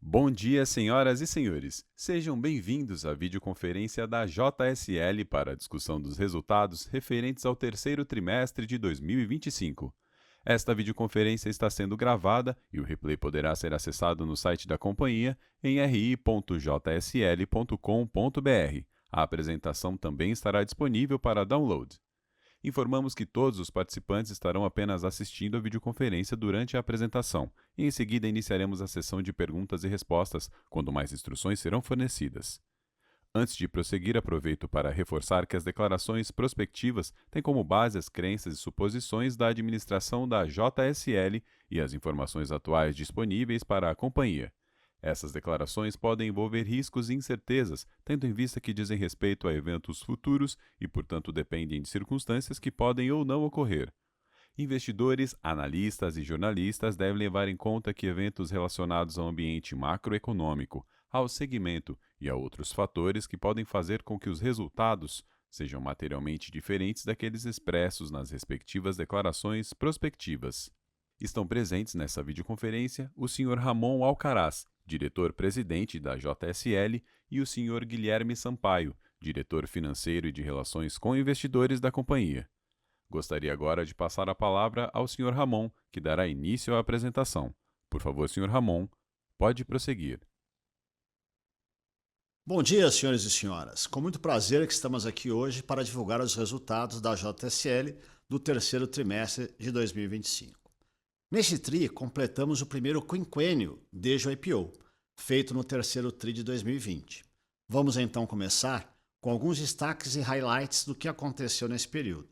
Bom dia, senhoras e senhores. Sejam bem-vindos à videoconferência da JSL para a discussão dos resultados referentes ao terceiro trimestre de 2025. Esta videoconferência está sendo gravada e o replay poderá ser acessado no site da companhia em ri.jsl.com.br. A apresentação também estará disponível para download. Informamos que todos os participantes estarão apenas assistindo a videoconferência durante a apresentação, e em seguida iniciaremos a sessão de perguntas e respostas, quando mais instruções serão fornecidas. Antes de prosseguir, aproveito para reforçar que as declarações prospectivas têm como base as crenças e suposições da administração da JSL e as informações atuais disponíveis para a companhia. Essas declarações podem envolver riscos e incertezas, tendo em vista que dizem respeito a eventos futuros e, portanto, dependem de circunstâncias que podem ou não ocorrer. Investidores, analistas e jornalistas devem levar em conta que eventos relacionados ao ambiente macroeconômico, ao segmento e a outros fatores que podem fazer com que os resultados sejam materialmente diferentes daqueles expressos nas respectivas declarações prospectivas. Estão presentes nessa videoconferência o Sr. Ramon Alcaraz, diretor-presidente da JSL, e o Sr. Guilherme Sampaio, diretor financeiro e de relações com investidores da companhia. Gostaria agora de passar a palavra ao Sr. Ramon, que dará início à apresentação. Por favor, Sr. Ramon, pode prosseguir. Bom dia, senhores e senhoras. Com muito prazer que estamos aqui hoje para divulgar os resultados da JSL do terceiro trimestre de 2025. Neste TRI, completamos o primeiro quinquênio desde o IPO, feito no terceiro TRI de 2020. Vamos então começar com alguns destaques e highlights do que aconteceu nesse período.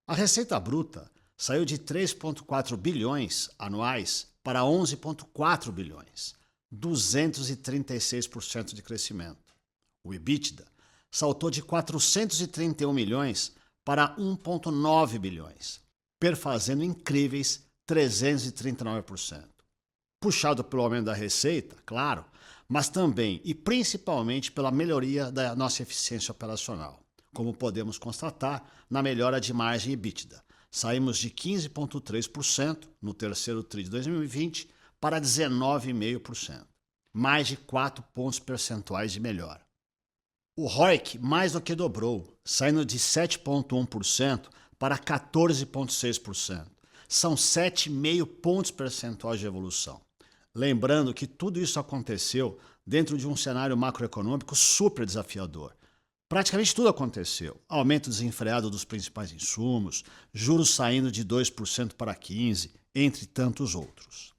A receita bruta saiu de 3,4 bilhões anuais para 11,4 bilhões, 236% de crescimento. O EBITDA saltou de 431 milhões para 1,9 bilhões, perfazendo incríveis 339%. Puxado pelo aumento da receita, claro, mas também e principalmente pela melhoria da nossa eficiência operacional, como podemos constatar na melhora de margem EBITDA. Saímos de 15,3% no terceiro TRI de 2020 para 19,5%, mais de 4 pontos percentuais de melhora. O ROIC mais do que dobrou, saindo de 7,1% para 14,6%. São 7,5 pontos percentuais de evolução. Lembrando que tudo isso aconteceu dentro de um cenário macroeconômico super desafiador. Praticamente tudo aconteceu. Aumento desenfreado dos principais insumos, juros saindo de 2% para 15%, entre tantos outros.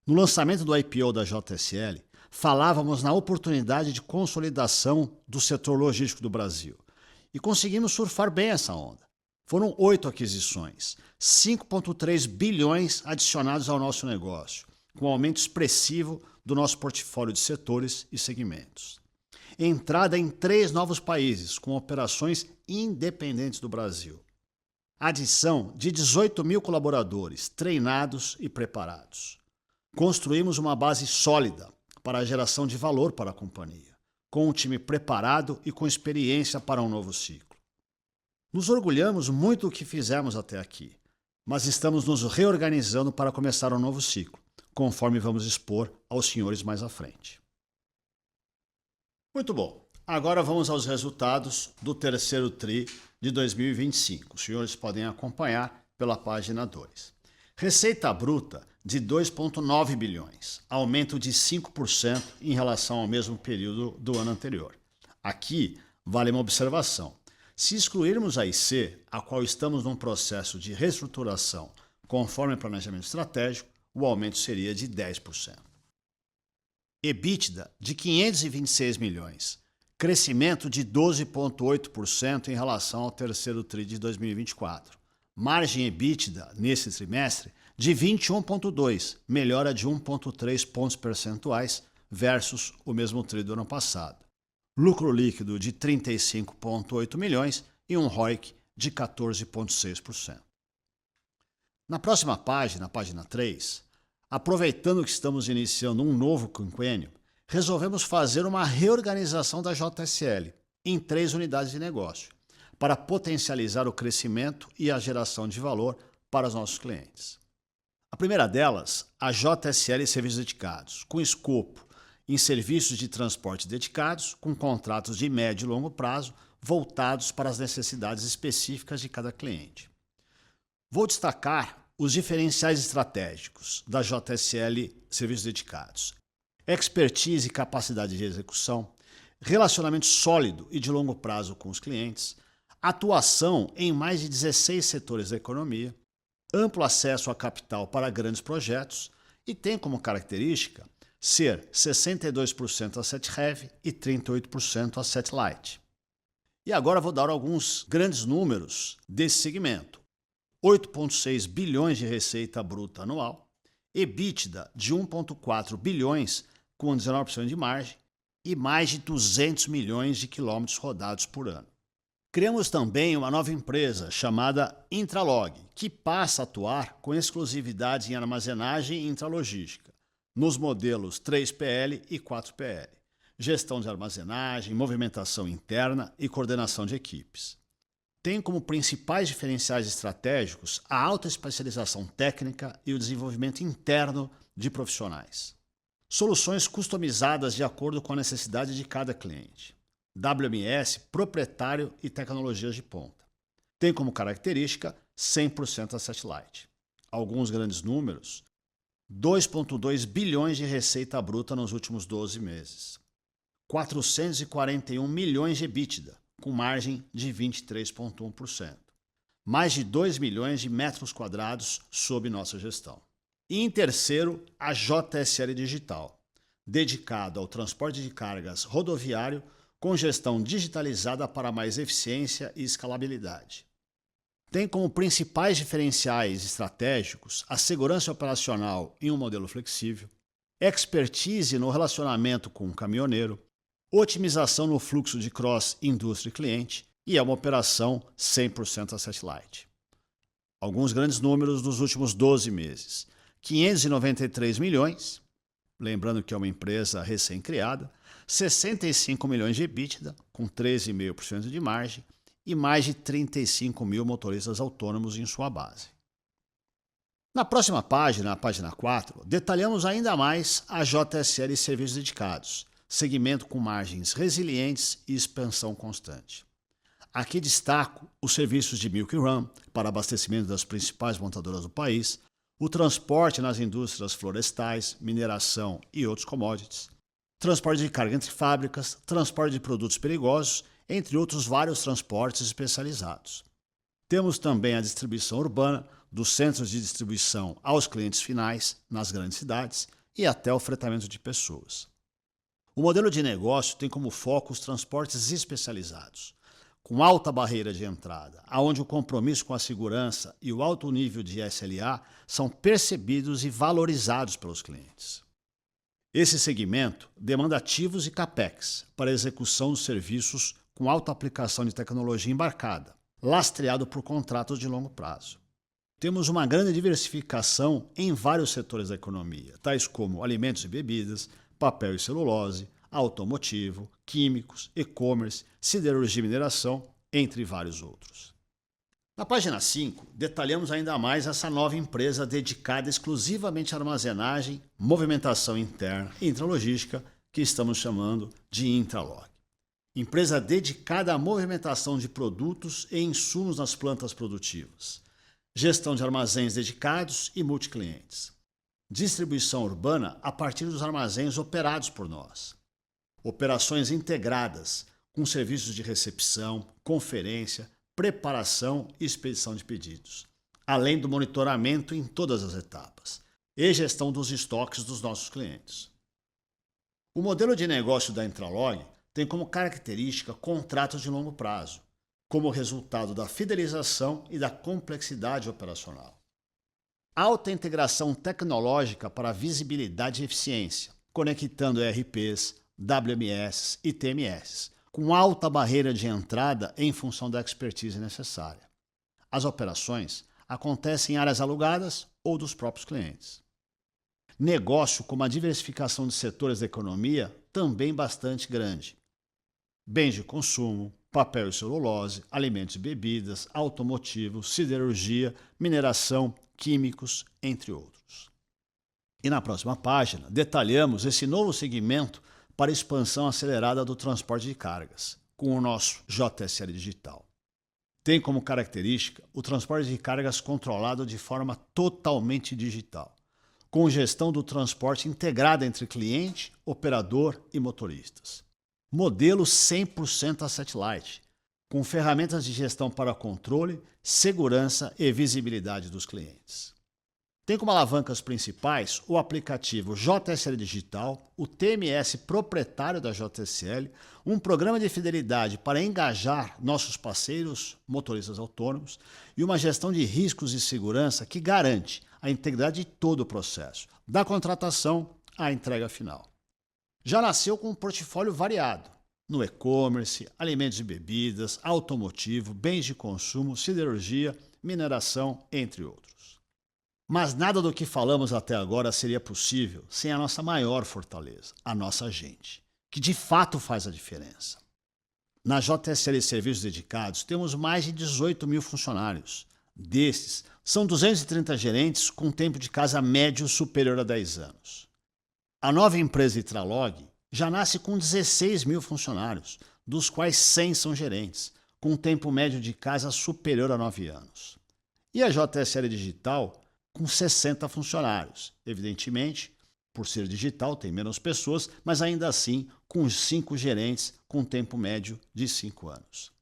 No lançamento do IPO da JSL, falávamos na oportunidade de consolidação do setor logístico do Brasil. E conseguimos surfar bem essa onda. Foram 8 aquisições, 5,3 bilhões adicionados ao nosso negócio, com um aumento expressivo do nosso portfólio de setores e segmentos. Entrada em 3 novos países, com operações independentes do Brasil. Adição de 18 mil colaboradores, treinados e preparados. Construímos uma base sólida para a geração de valor para a companhia, com um time preparado e com experiência para um novo ciclo. Nos orgulhamos muito do que fizemos até aqui, mas estamos nos reorganizando para começar um novo ciclo, conforme vamos expor aos senhores mais à frente. Muito bom, agora vamos aos resultados do terceiro TRI de 2025. Os senhores podem acompanhar pela página 2. Receita bruta de 2,9 bilhões, aumento de 5% em relação ao mesmo período do ano anterior. Aqui vale uma observação. Se excluirmos a IC, a qual estamos num processo de reestruturação conforme o planejamento estratégico, o aumento seria de 10%. EBITDA de 526 milhões, crescimento de 12,8% em relação ao terceiro TRI de 2024. Margem EBITDA nesse trimestre de 21,2%, melhora de 1,3 pontos percentuais versus o mesmo TRI do ano passado. Lucro líquido de 35,8 milhões e um ROIC de 14,6%. Na próxima página, página 3, aproveitando que estamos iniciando um novo quinquênio, resolvemos fazer uma reorganização da JSL em 3 unidades de negócio, para potencializar o crescimento e a geração de valor para os nossos clientes. A primeira delas, a JSL Serviços Dedicados, com escopo em serviços de transporte dedicados, com contratos de médio e longo prazo, voltados para as necessidades específicas de cada cliente. Vou destacar os diferenciais estratégicos da JSL Serviços Dedicados: expertise e capacidade de execução, relacionamento sólido e de longo prazo com os clientes, atuação em mais de 16 setores da economia, amplo acesso a capital para grandes projetos e tem como característica ser 62% asset heavy e 38% asset light. E agora vou dar alguns grandes números desse segmento. 8,6 bilhões de receita bruta anual, EBITDA de 1,4 bilhões com 19% de margem e mais de 200 milhões de quilômetros rodados por ano. Criamos também uma nova empresa chamada Intralog, que passa a atuar com exclusividade em armazenagem e intralogística, nos modelos 3PL e 4PL, gestão de armazenagem, movimentação interna e coordenação de equipes. Tem como principais diferenciais estratégicos a alta especialização técnica e o desenvolvimento interno de profissionais. Soluções customizadas de acordo com a necessidade de cada cliente. WMS proprietário e tecnologias de ponta. Tem como característica 100% asset light. Alguns grandes números: 2,2 bilhões de receita bruta nos últimos 12 meses. 441 milhões de EBITDA, com margem de 23,1%. Mais de 2 milhões de metros quadrados sob nossa gestão. E em terceiro, a JSL Digital, dedicado ao transporte de cargas rodoviário com gestão digitalizada para mais eficiência e escalabilidade. Tem como principais diferenciais estratégicos a segurança operacional em um modelo flexível, expertise no relacionamento com o caminhoneiro, otimização no fluxo de cross indústria e cliente e é uma operação 100% asset light. Alguns grandes números dos últimos 12 meses. 593 milhões, lembrando que é uma empresa recém-criada, 65 milhões de EBITDA, com 13,5% de margem, e mais de 35 mil motoristas autônomos em sua base. Na próxima página, a página 4, detalhamos ainda mais a JSL Serviços Dedicados, segmento com margens resilientes e expansão constante. Aqui destaco os serviços de Milk Run para abastecimento das principais montadoras do país, o transporte nas indústrias florestais, mineração e outros commodities, transporte de carga entre fábricas, transporte de produtos perigosos, entre outros vários transportes especializados. Temos também a distribuição urbana, dos centros de distribuição aos clientes finais, nas grandes cidades, e até o fretamento de pessoas. O modelo de negócio tem como foco os transportes especializados, com alta barreira de entrada, onde o compromisso com a segurança e o alto nível de SLA são percebidos e valorizados pelos clientes. Esse segmento demanda ativos e capex para a execução dos serviços com alta aplicação de tecnologia embarcada, lastreado por contratos de longo prazo. Temos uma grande diversificação em vários setores da economia, tais como alimentos e bebidas, papel e celulose, automotivo, químicos, e-commerce, siderurgia e mineração, entre vários outros. Na página 5, detalhamos ainda mais essa nova empresa dedicada exclusivamente à armazenagem, movimentação interna e intralogística, que estamos chamando de Intralog. Empresa dedicada à movimentação de produtos e insumos nas plantas produtivas, gestão de armazéns dedicados e multiclientes, distribuição urbana a partir dos armazéns operados por nós, operações integradas com serviços de recepção, conferência, preparação e expedição de pedidos, além do monitoramento em todas as etapas e gestão dos estoques dos nossos clientes. O modelo de negócio da Intralog tem como característica contratos de longo prazo, como resultado da fidelização e da complexidade operacional. Alta integração tecnológica para visibilidade e eficiência, conectando ERPs, WMS e TMS, com alta barreira de entrada em função da expertise necessária. As operações acontecem em áreas alugadas ou dos próprios clientes. Negócio com uma diversificação de setores da economia também bastante grande. Bens de consumo, papel e celulose, alimentos e bebidas, automotivo, siderurgia, mineração, químicos, entre outros. E na próxima página, detalhamos esse novo segmento para expansão acelerada do transporte de cargas, com o nosso JSL Digital. Tem como característica o transporte de cargas controlado de forma totalmente digital, com gestão do transporte integrada entre cliente, operador e motoristas. Modelo 100% asset light, com ferramentas de gestão para controle, segurança e visibilidade dos clientes. Tem como alavancas principais o aplicativo JSL Digital, o TMS proprietário da JSL, um programa de fidelidade para engajar nossos parceiros motoristas autônomos e uma gestão de riscos e segurança que garante a integridade de todo o processo, da contratação à entrega final. Já nasceu com um portfólio variado, no e-commerce, alimentos e bebidas, automotivo, bens de consumo, siderurgia, mineração, entre outros. Mas nada do que falamos até agora seria possível sem a nossa maior fortaleza, a nossa gente, que de fato faz a diferença. Na JSL Serviços Dedicados temos mais de 18 mil funcionários. Desses, são 230 gerentes com tempo de casa médio superior a 10 anos. A nova empresa Itralog já nasce com 16 mil funcionários, dos quais 100 são gerentes, com tempo médio de casa superior a 9 anos. E a JSL Digital com 60 funcionários. Evidentemente, por ser digital, tem menos pessoas, mas ainda assim com 5 gerentes com tempo médio de 5 anos.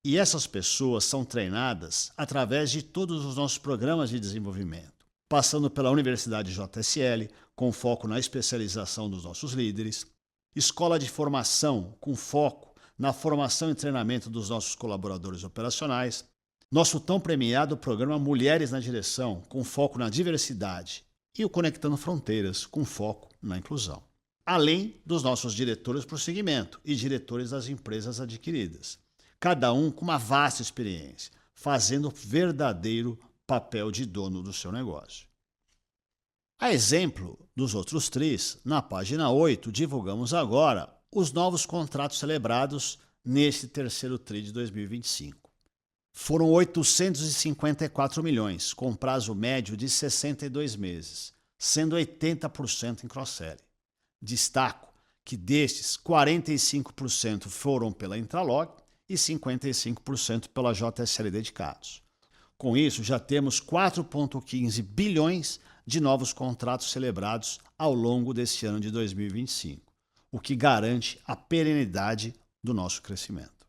E essas pessoas são treinadas através de todos os nossos programas de desenvolvimento, passando pela Universidade JSL, com foco na especialização dos nossos líderes, escola de formação com foco na formação e treinamento dos nossos colaboradores operacionais, nosso tão premiado programa Mulheres na Direção, com foco na diversidade, e o Conectando Fronteiras, com foco na inclusão. Além dos nossos diretores por segmento e diretores das empresas adquiridas, cada um com uma vasta experiência, fazendo o verdadeiro papel de dono do seu negócio. A exemplo dos outros TRIs, na página 8, divulgamos agora os novos contratos celebrados neste terceiro TRI de 2025. Foram 854 milhões, com prazo médio de 62 meses, sendo 80% em cross-selling. Destaco que destes, 45% foram pela Intralog e 55% pela JSL Dedicados. Com isso, já temos 4,15 bilhões de novos contratos celebrados ao longo deste ano de 2025, o que garante a perenidade do nosso crescimento.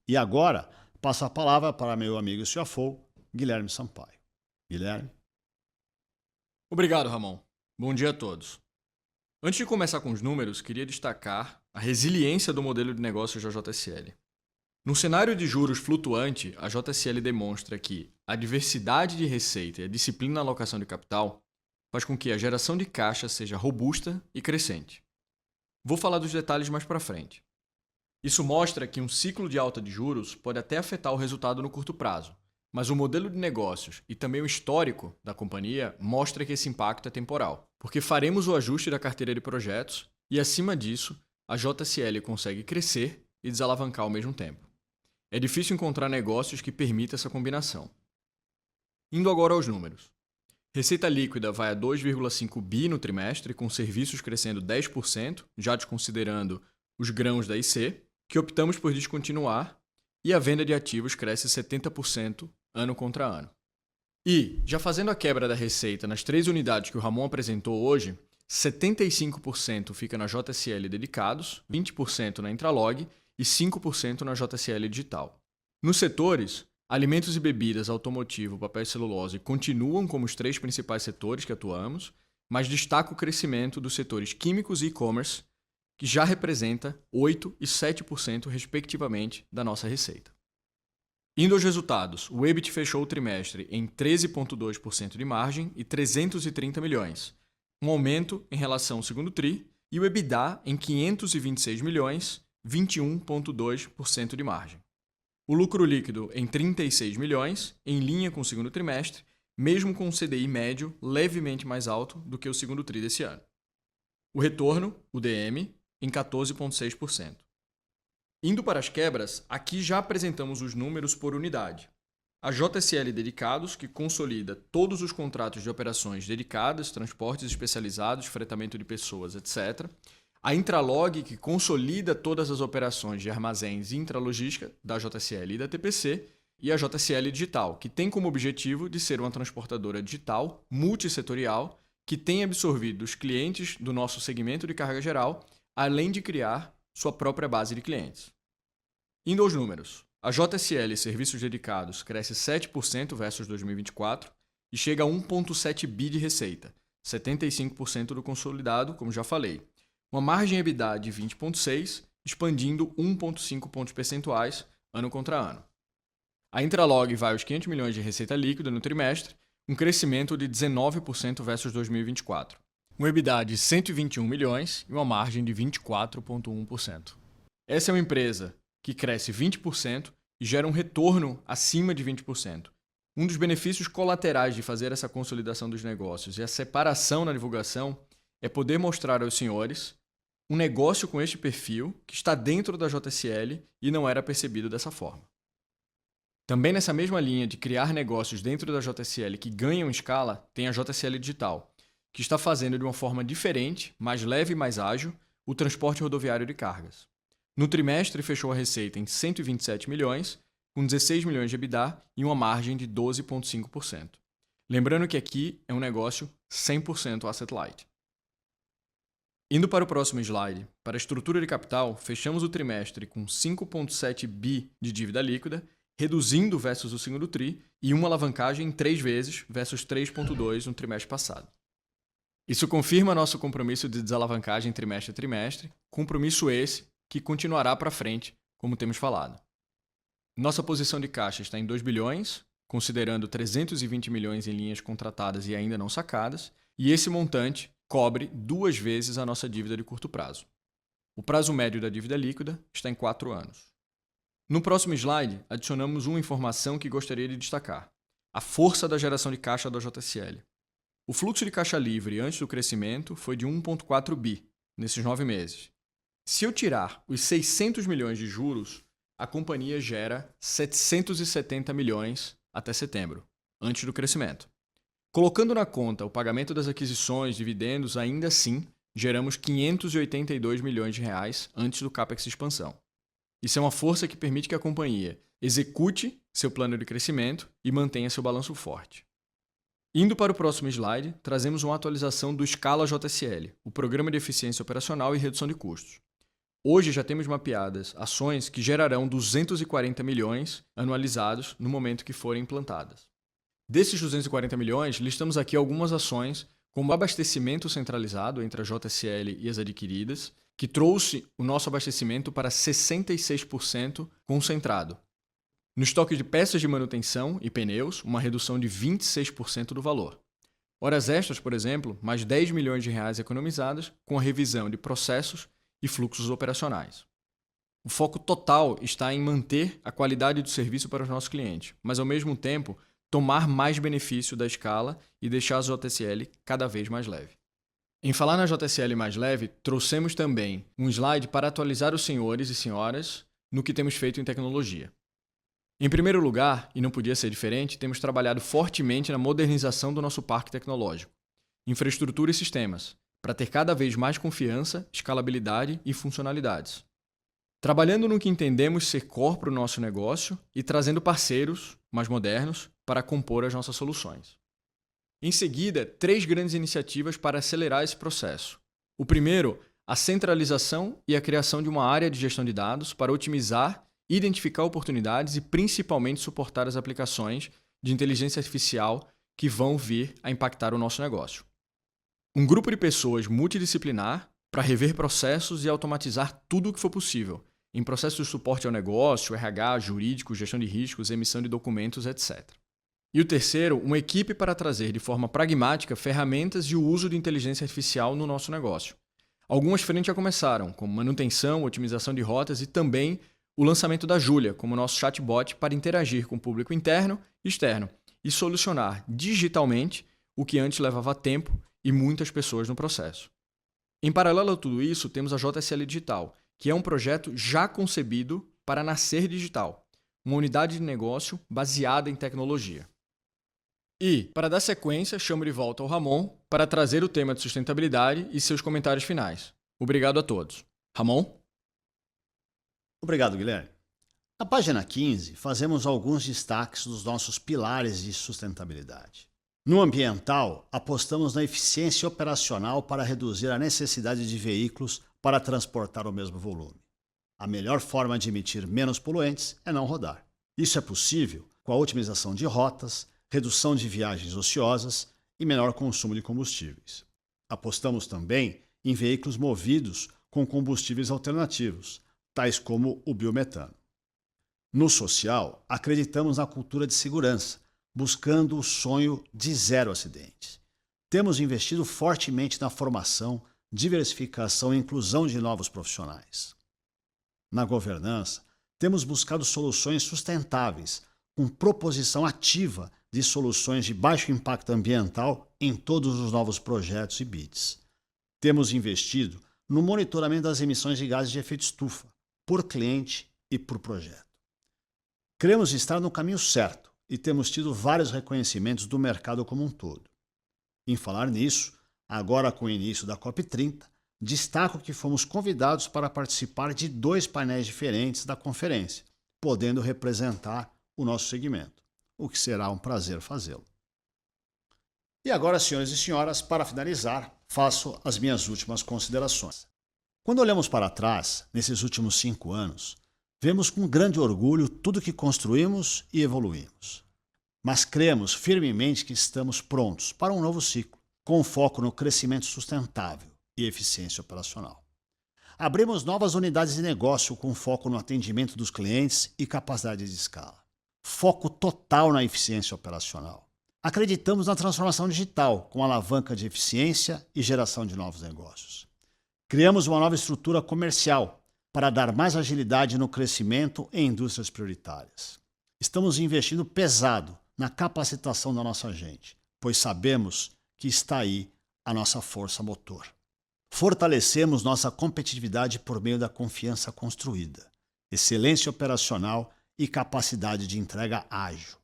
E agora, passo a palavra para meu amigo CFO, Guilherme Sampaio. Guilherme. Obrigado, Ramon. Bom dia a todos. Antes de começar com os números, queria destacar a resiliência do modelo de negócios da JSL. No cenário de juros flutuante, a JSL demonstra que a diversidade de receita e a disciplina na alocação de capital faz com que a geração de caixa seja robusta e crescente. Vou falar dos detalhes mais para frente. Isso mostra que um ciclo de alta de juros pode até afetar o resultado no curto prazo, mas o modelo de negócios e também o histórico da companhia mostra que esse impacto é temporal, porque faremos o ajuste da carteira de projetos e, acima disso, a JSL consegue crescer e desalavancar ao mesmo tempo. É difícil encontrar negócios que permitam essa combinação. Indo agora aos números. Receita líquida vai a 2,5 bi no trimestre, com serviços crescendo 10%, já desconsiderando os grãos da IC, que optamos por descontinuar, e a venda de ativos cresce 70% ano contra ano. E, já fazendo a quebra da receita nas 3 unidades que o Ramon apresentou hoje, 75% fica na JSL Dedicados, 20% na Intralog e 5% na JSL Digital. Nos setores, alimentos e bebidas, automotivo, papel e celulose continuam como os 3 principais setores que atuamos, mas destaca o crescimento dos setores químicos e e-commerce, que já representa 8% e 7% respectivamente da nossa receita. Indo aos resultados, o EBIT fechou o trimestre em 13,2% de margem e 330 milhões, um aumento em relação ao segundo TRI, e o EBITDA em 526 milhões, 21,2% de margem. O lucro líquido em 36 milhões, em linha com o segundo trimestre, mesmo com um CDI médio levemente mais alto do que o segundo TRI desse ano. O retorno, o DM, em 14,6%. Indo para as quebras, aqui já apresentamos os números por unidade. A JSL Dedicados, que consolida todos os contratos de operações dedicadas, transportes especializados, fretamento de pessoas, etc. A Intralog, que consolida todas as operações de armazéns e intralogística da JSL e da TPC. E a JSL Digital, que tem como objetivo de ser uma transportadora digital multissetorial que tem absorvido os clientes do nosso segmento de carga geral, além de criar sua própria base de clientes. Indo aos números, a JSL Serviços Dedicados cresce 7% versus 2024 e chega a 1,7 bi de receita, 75% do consolidado, como já falei. Uma margem EBITDA de 20,6%, expandindo 1,5 pontos percentuais ano contra ano. A Intralog vai aos 500 milhões de receita líquida no trimestre, um crescimento de 19% versus 2024. Um EBITDA de 121 milhões e uma margem de 24,1%. Essa é uma empresa que cresce 20% e gera um retorno acima de 20%. Um dos benefícios colaterais de fazer essa consolidação dos negócios e a separação na divulgação é poder mostrar aos senhores um negócio com este perfil que está dentro da JSL e não era percebido dessa forma. Também nessa mesma linha de criar negócios dentro da JSL que ganham escala, tem a JSL Digital, que está fazendo de uma forma diferente, mais leve e mais ágil, o transporte rodoviário de cargas. No trimestre, fechou a receita em 127 milhões, com 16 milhões de EBITDA e uma margem de 12,5%. Lembrando que aqui é um negócio 100% asset light. Indo para o próximo slide, para a estrutura de capital, fechamos o trimestre com 5,7 bi de dívida líquida, reduzindo versus o segundo TRI e uma alavancagem em 3 vezes versus 3,2 no trimestre passado. Isso confirma nosso compromisso de desalavancagem trimestre a trimestre, compromisso esse que continuará para frente, como temos falado. Nossa posição de caixa está em 2 bilhões, considerando 320 milhões em linhas contratadas e ainda não sacadas, e esse montante cobre 2 vezes a nossa dívida de curto prazo. O prazo médio da dívida líquida está em 4 anos. No próximo slide, adicionamos uma informação que gostaria de destacar: a força da geração de caixa da JSL. O fluxo de caixa livre antes do crescimento foi de 1,4 bi nesses 9 meses. Se eu tirar os 600 milhões de juros, a companhia gera 770 milhões até setembro, antes do crescimento. Colocando na conta o pagamento das aquisições, dividendos, ainda assim, geramos 582 milhões de reais antes do CAPEX de expansão. Isso é uma força que permite que a companhia execute seu plano de crescimento e mantenha seu balanço forte. Indo para o próximo slide, trazemos uma atualização do Scala JSL, o Programa de Eficiência Operacional e Redução de Custos. Hoje já temos mapeadas ações que gerarão 240 milhões anualizados no momento que forem implantadas. Desses 240 milhões, listamos aqui algumas ações como abastecimento centralizado entre a JSL e as adquiridas, que trouxe o nosso abastecimento para 66% concentrado. No estoque de peças de manutenção e pneus, uma redução de 26% do valor. Horas extras, por exemplo, mais 10 milhões de reais economizadas com a revisão de processos e fluxos operacionais. O foco total está em manter a qualidade do serviço para os nossos clientes, mas ao mesmo tempo tomar mais benefício da escala e deixar a JSL cada vez mais leve. Em falar na JSL mais leve, trouxemos também um slide para atualizar os senhores e senhoras no que temos feito em tecnologia. Em primeiro lugar, e não podia ser diferente, temos trabalhado fortemente na modernização do nosso parque tecnológico, infraestrutura e sistemas, para ter cada vez mais confiança, escalabilidade e funcionalidades. Trabalhando no que entendemos ser core para o nosso negócio e trazendo parceiros mais modernos para compor as nossas soluções. Em seguida, 3 grandes iniciativas para acelerar esse processo. O primeiro, a centralização e a criação de uma área de gestão de dados para otimizar, identificar oportunidades e principalmente suportar as aplicações de inteligência artificial que vão vir a impactar o nosso negócio. Um grupo de pessoas multidisciplinar para rever processos e automatizar tudo o que for possível, em processos de suporte ao negócio, RH, jurídico, gestão de riscos, emissão de documentos, etc. E o terceiro, uma equipe para trazer de forma pragmática ferramentas e o uso de inteligência artificial no nosso negócio. Algumas frentes já começaram, como manutenção, otimização de rotas e também o lançamento da Júlia, como nosso chatbot para interagir com o público interno e externo e solucionar digitalmente o que antes levava tempo e muitas pessoas no processo. Em paralelo a tudo isso, temos a JSL Digital, que é um projeto já concebido para nascer digital. uma unidade de negócio baseada em tecnologia. E, para dar sequência, chamo de volta o Ramon para trazer o tema de sustentabilidade e seus comentários finais. Obrigado a todos. Ramon? Obrigado, Guilherme. Na página 15, fazemos alguns destaques dos nossos pilares de sustentabilidade. No ambiental, apostamos na eficiência operacional para reduzir a necessidade de veículos para transportar o mesmo volume. A melhor forma de emitir menos poluentes é não rodar. Isso é possível com a otimização de rotas, redução de viagens ociosas e menor consumo de combustíveis. Apostamos também em veículos movidos com combustíveis alternativos, tais como o biometano. No social, acreditamos na cultura de segurança, buscando o sonho de zero acidentes. Temos investido fortemente na formação, diversificação e inclusão de novos profissionais. Na governança, temos buscado soluções sustentáveis, com proposição ativa de soluções de baixo impacto ambiental em todos os novos projetos e bids. Temos investido no monitoramento das emissões de gases de efeito estufa, por cliente e por projeto. Queremos estar no caminho certo e temos tido vários reconhecimentos do mercado como um todo. Em falar nisso, agora com o início da COP30, destaco que fomos convidados para participar de 2 painéis diferentes da conferência, podendo representar o nosso segmento, o que será um prazer fazê-lo. E agora, senhores e senhoras, para finalizar, faço as minhas últimas considerações. Quando olhamos para trás, nesses últimos 5 anos, vemos com grande orgulho tudo que construímos e evoluímos. Mas cremos firmemente que estamos prontos para um novo ciclo, com foco no crescimento sustentável e eficiência operacional. Abrimos novas unidades de negócio com foco no atendimento dos clientes e capacidade de escala. Foco total na eficiência operacional. Acreditamos na transformação digital, com alavanca de eficiência e geração de novos negócios. Criamos uma nova estrutura comercial para dar mais agilidade no crescimento em indústrias prioritárias. Estamos investindo pesado na capacitação da nossa gente, pois sabemos que está aí a nossa força motor. Fortalecemos nossa competitividade por meio da confiança construída, excelência operacional e capacidade de entrega ágil,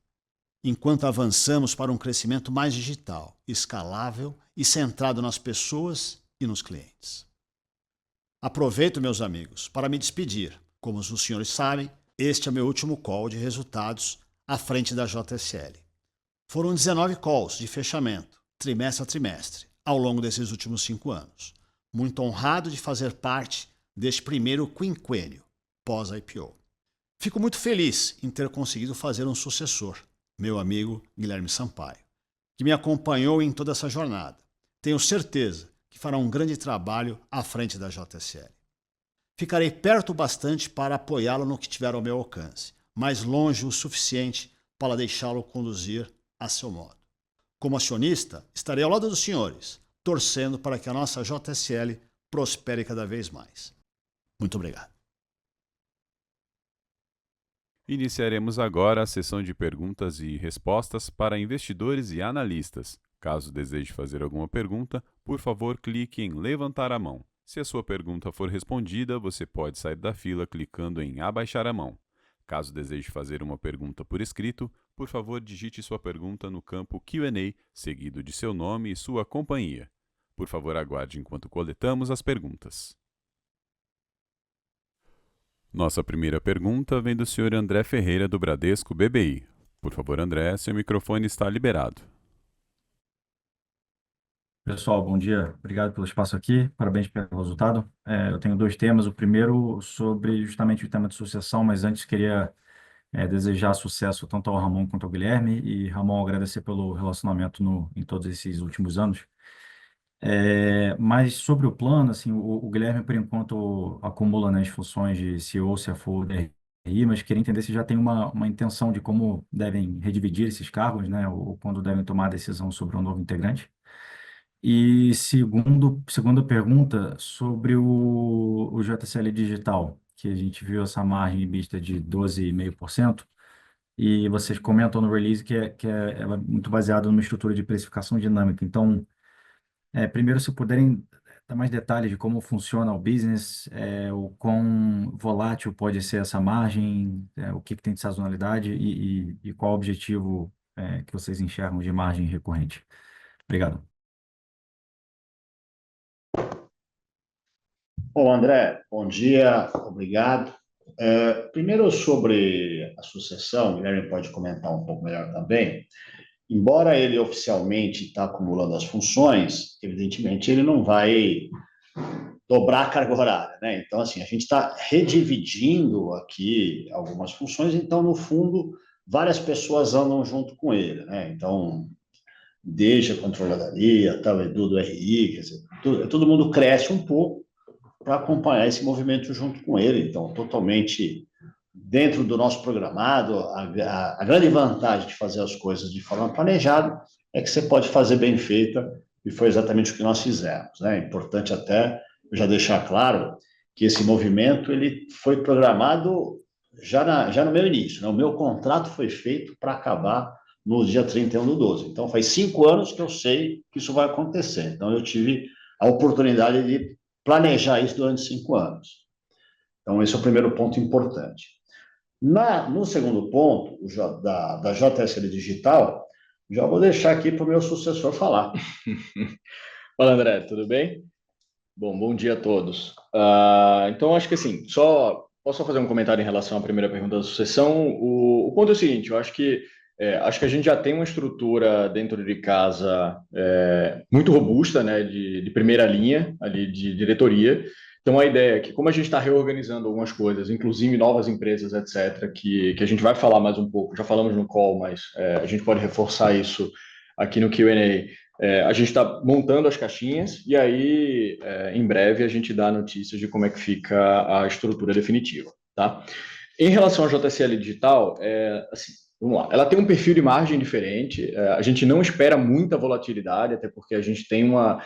enquanto avançamos para um crescimento mais digital, escalável e centrado nas pessoas e nos clientes. Aproveito, meus amigos, para me despedir. Como os senhores sabem, este é meu último call de resultados à frente da JSL. Foram 19 calls de fechamento, trimestre a trimestre, ao longo desses últimos 5 anos. Muito honrado de fazer parte deste primeiro quinquênio pós-IPO. Fico muito feliz em ter conseguido fazer um sucessor, meu amigo Guilherme Sampaio, que me acompanhou em toda essa jornada. Tenho certeza que fará um grande trabalho à frente da JSL. Ficarei perto bastante para apoiá-lo no que tiver ao meu alcance, mas longe o suficiente para deixá-lo conduzir a seu modo. Como acionista, estarei ao lado dos senhores, torcendo para que a nossa JSL prospere cada vez mais. Muito obrigado. Iniciaremos agora a sessão de perguntas e respostas para investidores e analistas. Caso deseje fazer alguma pergunta, por favor, clique em levantar a mão. Se a sua pergunta for respondida, você pode sair da fila clicando em abaixar a mão. Caso deseje fazer uma pergunta por escrito, por favor, digite sua pergunta no campo Q&A, seguido de seu nome e sua companhia. Por favor, aguarde enquanto coletamos as perguntas. Nossa primeira pergunta vem do Sr. André Ferreira, do Bradesco BBI. Por favor, André, seu microfone está liberado. Pessoal, bom dia. Obrigado pelo espaço aqui. Parabéns pelo resultado. Eu tenho 2 temas. O primeiro sobre justamente o tema de sucessão, mas antes queria desejar sucesso tanto ao Ramon quanto ao Guilherme. E, Ramon, agradecer pelo relacionamento em todos esses últimos anos. Mas sobre o plano, assim, o Guilherme, por enquanto, acumula, né, as funções de CEO, CFO, DRI, mas queria entender se já tem uma intenção de como devem redividir esses cargos, né, ou quando devem tomar a decisão sobre um novo integrante. E segunda pergunta sobre o JSL Digital, que a gente viu essa margem EBITDA de 12,5%, e vocês comentam no release que ela é muito baseada numa estrutura de precificação dinâmica. Então, primeiro, se puderem dar mais detalhes de como funciona o business, o quão volátil pode ser essa margem, o que tem de sazonalidade e qual o objetivo que vocês enxergam de margem recorrente. Obrigado. Bom, André, bom dia, obrigado. Primeiro sobre a sucessão, o Guilherme pode comentar um pouco melhor também. Embora ele oficialmente está acumulando as funções, evidentemente ele não vai dobrar a carga horária, né? Então, assim, a gente está redividindo aqui algumas funções, então, no fundo, várias pessoas andam junto com ele, né? Então, desde a controladoria, até o Edu do RI, quer dizer, todo mundo cresce um pouco para acompanhar esse movimento junto com ele, então, totalmente dentro do nosso programado. A grande vantagem de fazer as coisas de forma planejada é que você pode fazer bem feita, e foi exatamente o que nós fizemos, né? É importante até já deixar claro que esse movimento ele foi programado já no meu início, né? O meu contrato foi feito para acabar no dia 31/12. Então, faz 5 anos que eu sei que isso vai acontecer. Então, eu tive a oportunidade de planejar isso durante 5 anos. Então, esse é o primeiro ponto importante. No segundo ponto, da JSL Digital, já vou deixar aqui para o meu sucessor falar. Fala, André, tudo bem? Bom dia a todos. Então, acho que assim, posso fazer um comentário em relação à primeira pergunta da sucessão. O ponto é o seguinte, eu acho que a gente já tem uma estrutura dentro de casa muito robusta, né, de primeira linha, ali de diretoria. Então, a ideia é que, como a gente está reorganizando algumas coisas, inclusive novas empresas, etc., que a gente vai falar mais um pouco, já falamos no call, mas a gente pode reforçar isso aqui no Q&A. A gente está montando as caixinhas e aí, em breve, a gente dá notícias de como é que fica a estrutura definitiva, tá? Em relação à JSL Digital, assim, vamos lá, ela tem um perfil de margem diferente, a gente não espera muita volatilidade, até porque a gente tem uma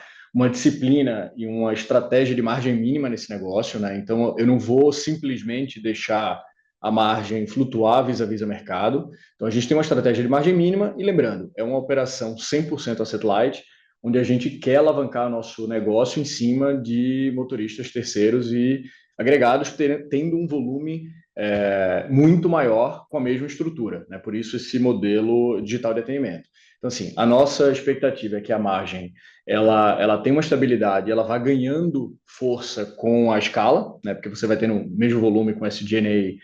disciplina e uma estratégia de margem mínima nesse negócio, né? Então, eu não vou simplesmente deixar a margem flutuar vis-à-vis o mercado. Então, a gente tem uma estratégia de margem mínima e, lembrando, é uma operação 100% asset light, onde a gente quer alavancar nosso negócio em cima de motoristas terceiros e agregados, tendo um volume muito maior com a mesma estrutura, né? Por isso, esse modelo digital de atendimento. Então, assim, a nossa expectativa é que a margem ela tem uma estabilidade, ela vai ganhando força com a escala, né? Porque você vai tendo o mesmo volume com SG&A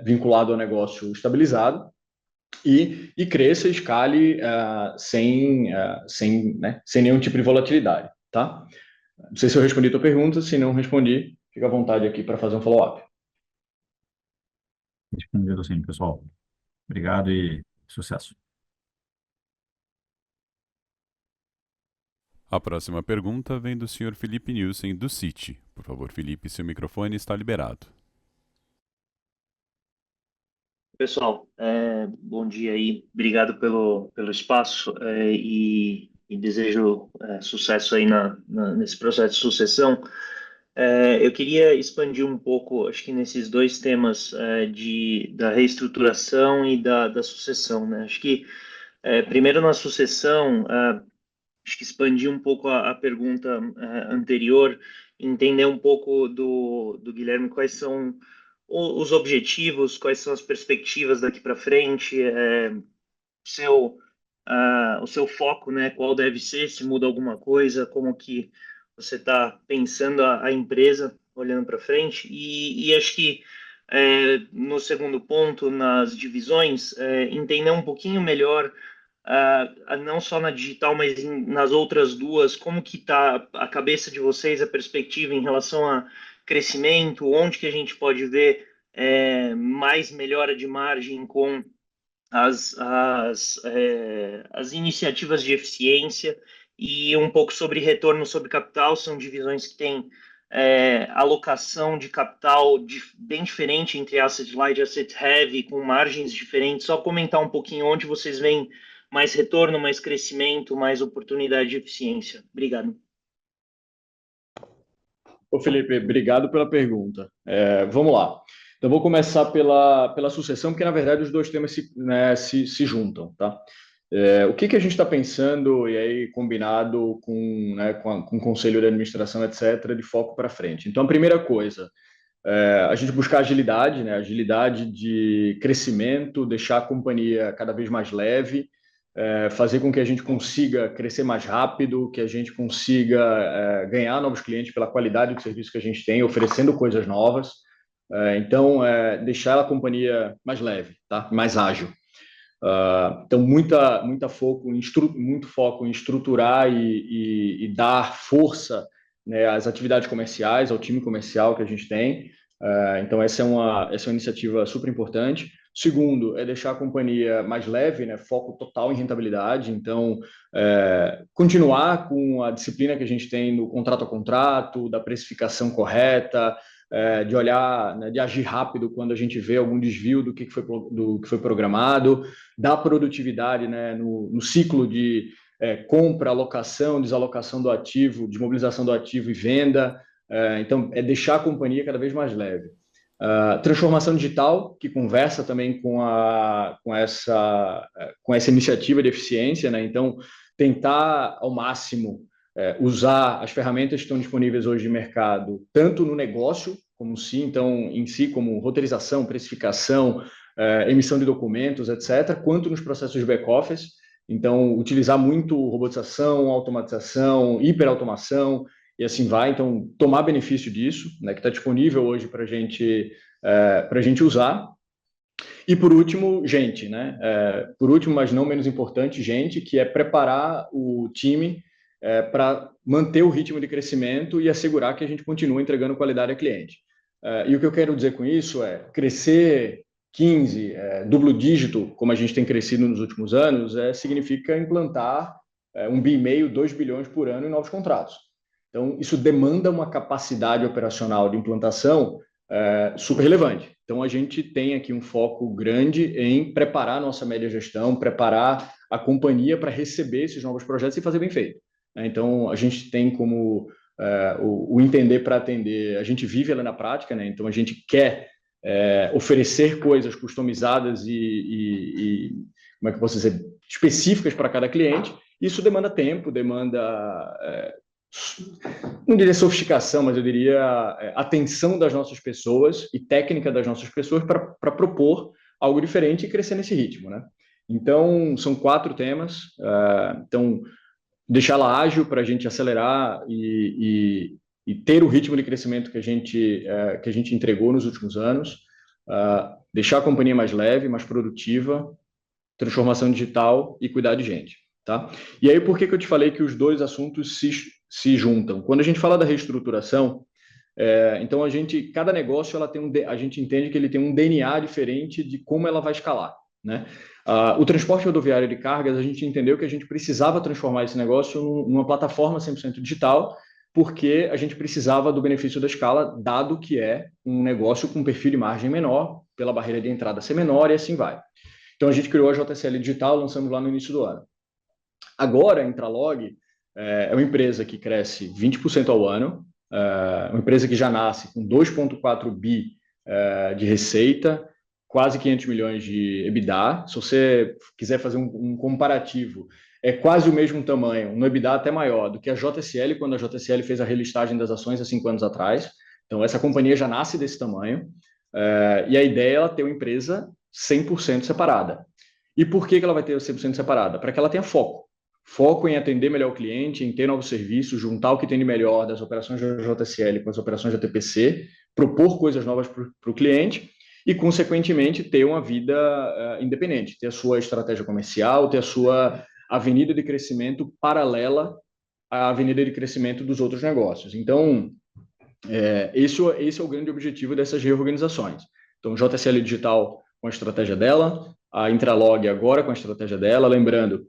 vinculado ao negócio estabilizado, e cresça e escale sem nenhum tipo de volatilidade, tá? Não sei se eu respondi a tua pergunta, se não respondi, fica à vontade aqui para fazer um follow-up. Respondido sim, pessoal. Obrigado e sucesso. A próxima pergunta vem do Sr. Felipe Nielsen, do Citi. Por favor, Felipe, seu microfone está liberado. Pessoal, bom dia aí, obrigado pelo espaço e desejo sucesso aí nesse processo de sucessão. Eu queria expandir um pouco, acho que nesses dois temas da reestruturação e da sucessão, né? Acho que primeiro na sucessão, acho que expandir um pouco a pergunta anterior, entender um pouco do Guilherme quais são os objetivos, quais são as perspectivas daqui para frente, o seu foco, né? Qual deve ser, se muda alguma coisa, como que você está pensando a empresa olhando para frente. E acho que no segundo ponto, nas divisões, entender um pouquinho melhor, não só na digital, mas nas outras duas, como que está a cabeça de vocês, a perspectiva em relação a crescimento, onde que a gente pode ver mais melhora de margem com as iniciativas de eficiência, e um pouco sobre retorno sobre capital. São divisões que têm alocação de capital bem diferente entre asset light e asset heavy, com margens diferentes. Só comentar um pouquinho onde vocês veem mais retorno, mais crescimento, mais oportunidade de eficiência. Obrigado. Ô Felipe, obrigado pela pergunta. Vamos lá. Então, vou começar pela sucessão, porque, na verdade, os dois temas se juntam, tá? O que a gente está pensando, e aí combinado com, né, com o conselho de administração, etc., de foco para frente? Então, a primeira coisa, a gente buscar agilidade, né, agilidade de crescimento, deixar a companhia cada vez mais leve, fazer com que a gente consiga crescer mais rápido, que a gente consiga ganhar novos clientes pela qualidade do serviço que a gente tem, oferecendo coisas novas. Então, deixar a companhia mais leve, tá? Mais ágil. Então, muito foco em estruturar e dar força, né, às atividades comerciais, ao time comercial que a gente tem. Então, essa é uma iniciativa super importante. Segundo, é deixar a companhia mais leve, né, foco total em rentabilidade. Então, continuar com a disciplina que a gente tem no contrato a contrato, da precificação correta, de olhar, né, de agir rápido quando a gente vê algum desvio do que foi programado, da produtividade, né, no ciclo de compra, alocação, desalocação do ativo, desmobilização do ativo e venda. Então, é deixar a companhia cada vez mais leve. Transformação digital, que conversa também com essa iniciativa de eficiência, né? Então, tentar ao máximo usar as ferramentas que estão disponíveis hoje de mercado, tanto no negócio, como roteirização, precificação, emissão de documentos, etc., quanto nos processos de back-office. Então, utilizar muito robotização, automatização, hiperautomação, e assim vai. Então, tomar benefício disso, né, que está disponível hoje para a gente usar. E, por último, gente, né? Por último, mas não menos importante, gente, que é preparar o time para manter o ritmo de crescimento e assegurar que a gente continue entregando qualidade a cliente. E o que eu quero dizer com isso é crescer 15, duplo dígito, como a gente tem crescido nos últimos anos, significa implantar 1,5 bi, 2 bilhões por ano em novos contratos. Então, isso demanda uma capacidade operacional de implantação super relevante. Então, a gente tem aqui um foco grande em preparar a nossa média gestão, preparar a companhia para receber esses novos projetos e fazer bem feito. Então, a gente tem como o entender para atender, a gente vive ela na prática, né? Então, a gente quer oferecer coisas customizadas e como é que eu posso dizer, específicas para cada cliente. Isso demanda tempo, não diria sofisticação, mas eu diria atenção das nossas pessoas e técnica das nossas pessoas para propor algo diferente e crescer nesse ritmo, né? Então, são 4 temas. Então, deixá-la ágil para a gente acelerar e ter o ritmo de crescimento que a gente entregou nos últimos anos, deixar a companhia mais leve, mais produtiva, transformação digital e cuidar de gente, tá? E aí, por que eu te falei que os dois assuntos se juntam? Quando a gente fala da reestruturação, então cada negócio a gente entende que ele tem um DNA diferente de como ela vai escalar, né? O transporte rodoviário de cargas, a gente entendeu que a gente precisava transformar esse negócio numa plataforma 100% digital, porque a gente precisava do benefício da escala, dado que é um negócio com perfil de margem menor, pela barreira de entrada ser menor e assim vai. Então, a gente criou a JSL Digital, lançamos lá no início do ano. Agora, a Intralog é uma empresa que cresce 20% ao ano, uma empresa que já nasce com 2,4 bi de receita, quase 500 milhões de EBITDA. Se você quiser fazer um comparativo, é quase o mesmo tamanho, no EBITDA até maior do que a JSL, quando a JSL fez a relistagem das ações há 5 anos atrás. Então, essa companhia já nasce desse tamanho. E a ideia é ela ter uma empresa 100% separada. E por que ela vai ter 100% separada? Para que ela tenha foco. Foco em atender melhor o cliente, em ter novos serviços, juntar o que tem de melhor das operações da JSL com as operações da TPC, propor coisas novas para o cliente e, consequentemente, ter uma vida independente, ter a sua estratégia comercial, ter a sua avenida de crescimento paralela à avenida de crescimento dos outros negócios. Então, esse é o grande objetivo dessas reorganizações. Então, JSL Digital com a estratégia dela, a Intralog agora com a estratégia dela, lembrando,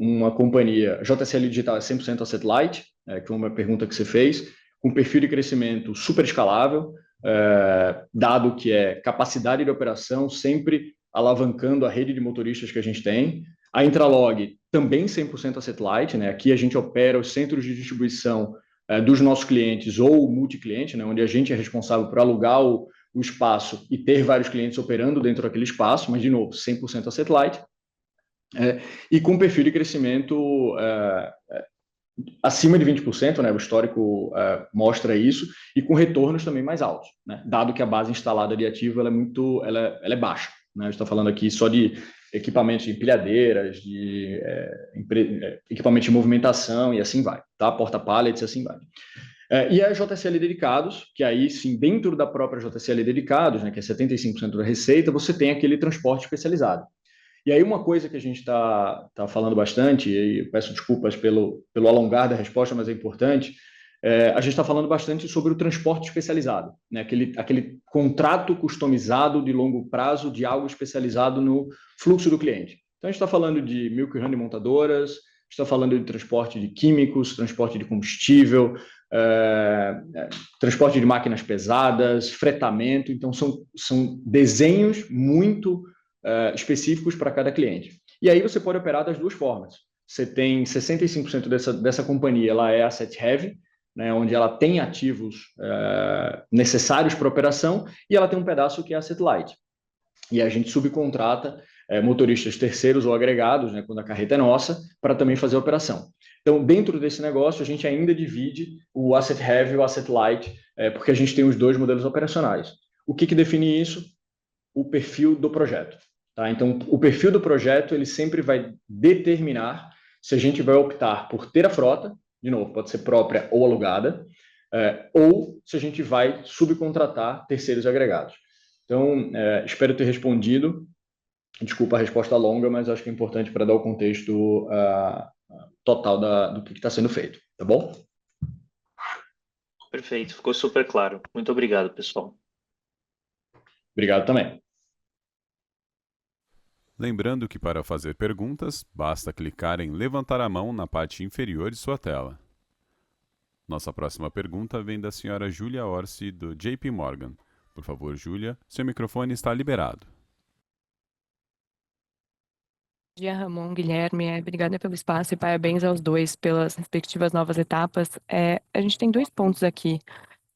uma companhia, JSL Digital é 100% asset light, que foi uma pergunta que você fez, com perfil de crescimento super escalável, dado que é capacidade de operação sempre alavancando a rede de motoristas que a gente tem. A Intralog também 100% asset light, né? Aqui a gente opera os centros de distribuição dos nossos clientes ou multi-cliente, né? Onde a gente é responsável por alugar o espaço e ter vários clientes operando dentro daquele espaço, mas, de novo, 100% asset light. e com perfil de crescimento acima de 20%, né? O histórico mostra isso, e com retornos também mais altos, né? Dado que a base instalada de ativo ela é baixa, né? A gente está falando aqui só de equipamentos de empilhadeiras, de equipamento de movimentação e assim vai, tá? Porta-pallets e assim vai. E a JCL Dedicados, que aí sim, dentro da própria JCL Dedicados, né, que é 75% da receita, você tem aquele transporte especializado. E aí uma coisa que a gente está falando bastante, e eu peço desculpas pelo alongar da resposta, mas é importante, a gente está falando bastante sobre o transporte especializado, né? Aquele contrato customizado de longo prazo de algo especializado no fluxo do cliente. Então a gente está falando de milk run de montadoras, está falando de transporte de químicos, transporte de combustível, transporte de máquinas pesadas, fretamento. Então são desenhos muito específicos para cada cliente. E aí você pode operar das duas formas. Você tem 65% dessa companhia, ela é asset heavy, né, onde ela tem ativos necessários para operação, e ela tem um pedaço que é asset light. E a gente subcontrata motoristas terceiros ou agregados, né, quando a carreta é nossa, para também fazer a operação. Então, dentro desse negócio, a gente ainda divide o asset heavy e o asset light, porque a gente tem os dois modelos operacionais. O que define isso? O perfil do projeto. Tá? Então, o perfil do projeto ele sempre vai determinar se a gente vai optar por ter a frota, de novo, pode ser própria ou alugada, ou se a gente vai subcontratar terceiros agregados. Então, espero ter respondido. Desculpa a resposta longa, mas acho que é importante para dar o contexto total do que está sendo feito. Tá bom? Perfeito, ficou super claro. Muito obrigado, pessoal. Obrigado também. Lembrando que para fazer perguntas, basta clicar em levantar a mão na parte inferior de sua tela. Nossa próxima pergunta vem da senhora Júlia Orsi, do JP Morgan. Por favor, Júlia, seu microfone está liberado. Bom dia, Ramon, Guilherme. Obrigada pelo espaço e parabéns aos dois pelas respectivas novas etapas. A gente tem 2 pontos aqui.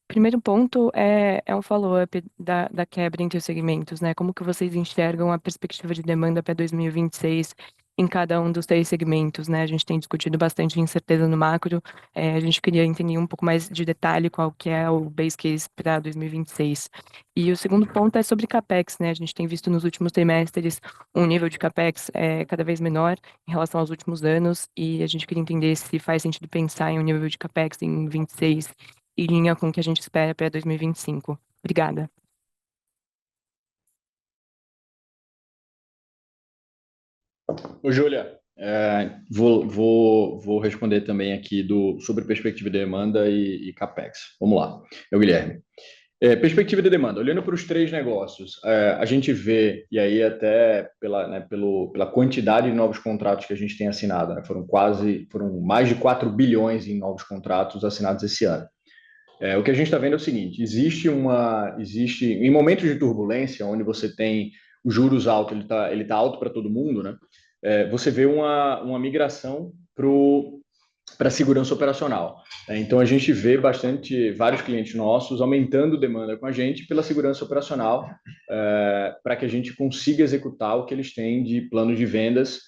Primeiro ponto é um follow-up da quebra entre os segmentos, né? Como que vocês enxergam a perspectiva de demanda para 2026 em cada um dos 3 segmentos, né? A gente tem discutido bastante incerteza no macro, a gente queria entender um pouco mais de detalhe qual que é o base case para 2026. E o segundo ponto é sobre CAPEX, né? A gente tem visto nos últimos trimestres um nível de CAPEX cada vez menor em relação aos últimos anos, e a gente queria entender se faz sentido pensar em um nível de CAPEX em 26 em linha com o que a gente espera para 2025. Obrigada. Ô, Júlia, vou responder também aqui sobre perspectiva de demanda e CAPEX. Vamos lá. É o Guilherme. Perspectiva de demanda. Olhando para os 3 negócios, a gente vê, e aí até pela quantidade de novos contratos que a gente tem assinado, né, foram mais de 4 bilhões em novos contratos assinados esse ano. O que a gente está vendo é o seguinte: existe em momentos de turbulência, onde você tem os juros altos, ele tá alto para todo mundo, né? Você vê uma migração para a segurança operacional. Então, a gente vê vários clientes nossos aumentando demanda com a gente pela segurança operacional, para que a gente consiga executar o que eles têm de plano de vendas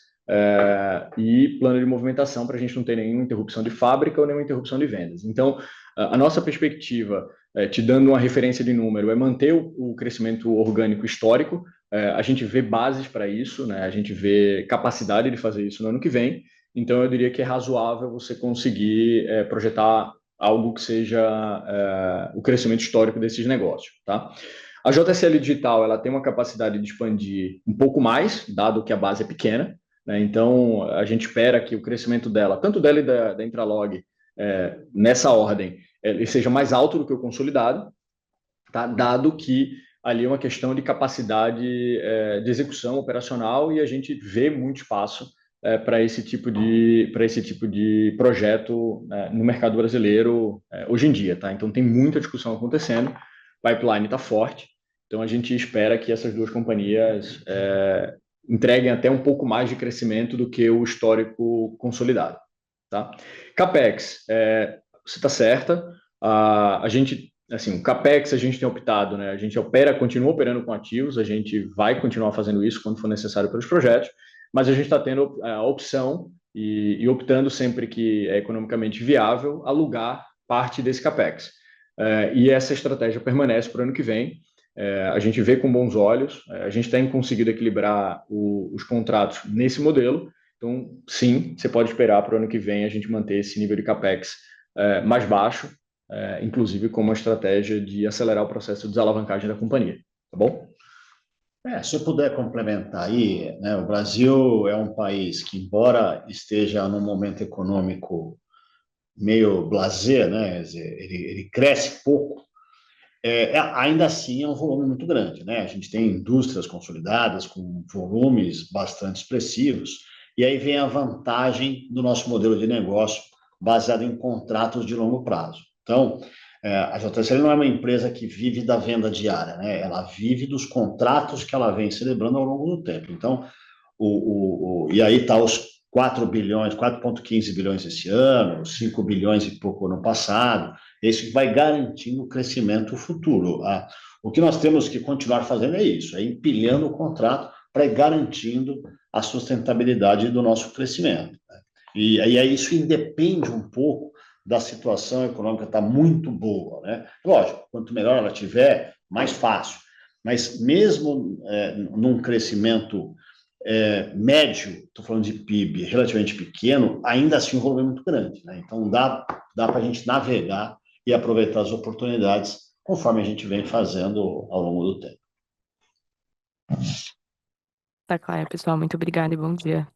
e plano de movimentação, para a gente não ter nenhuma interrupção de fábrica ou nenhuma interrupção de vendas. Então, a nossa perspectiva, te dando uma referência de número, é manter o crescimento orgânico histórico. A gente vê bases para isso, né? A gente vê capacidade de fazer isso no ano que vem. Então, eu diria que é razoável você conseguir projetar algo que seja o crescimento histórico desses negócios, tá? A JSL Digital, ela tem uma capacidade de expandir um pouco mais, dado que a base é pequena, né? Então, a gente espera que o crescimento dela, tanto dela e da Intralog, nessa ordem, ele seja mais alto do que o consolidado, tá? Dado que ali é uma questão de capacidade de execução operacional, e a gente vê muito espaço para esse tipo de projeto no mercado brasileiro hoje em dia, tá? Então tem muita discussão acontecendo, o pipeline está forte, então a gente espera que essas 2 companhias entreguem até um pouco mais de crescimento do que o histórico consolidado, tá? CAPEX, você está certa, a gente, assim, o CAPEX a gente tem optado, né? A gente continua operando com ativos, a gente vai continuar fazendo isso quando for necessário pelos projetos, mas a gente está tendo a opção e optando sempre que é economicamente viável alugar parte desse CAPEX. E essa estratégia permanece para o ano que vem. A gente vê com bons olhos, a gente tem conseguido equilibrar os contratos nesse modelo. Então, sim, você pode esperar para o ano que vem a gente manter esse nível de CAPEX mais baixo, inclusive com uma estratégia de acelerar o processo de desalavancagem da companhia. Tá bom? Se eu puder complementar aí, né, o Brasil é um país que, embora esteja num momento econômico meio blasé, né, ele cresce pouco, ainda assim é um volume muito grande, né? A gente tem indústrias consolidadas com volumes bastante expressivos, e aí vem a vantagem do nosso modelo de negócio baseado em contratos de longo prazo. Então, a JSL não é uma empresa que vive da venda diária, né? Ela vive dos contratos que ela vem celebrando ao longo do tempo. Então, e aí está os 4 bilhões, 4,15 bilhões esse ano, 5 bilhões e pouco ano passado. Isso vai garantindo o crescimento futuro. O que nós temos que continuar fazendo é isso, é empilhando o contrato para ir garantindo a sustentabilidade do nosso crescimento. E aí isso independe um pouco da situação econômica estar muito boa, né? Lógico, quanto melhor ela tiver, mais fácil. Mas mesmo num crescimento médio, estou falando de PIB relativamente pequeno, ainda assim o volume é muito grande, né? Então dá para a gente navegar e aproveitar as oportunidades conforme a gente vem fazendo ao longo do tempo. Tá claro, pessoal. Muito obrigada e bom dia.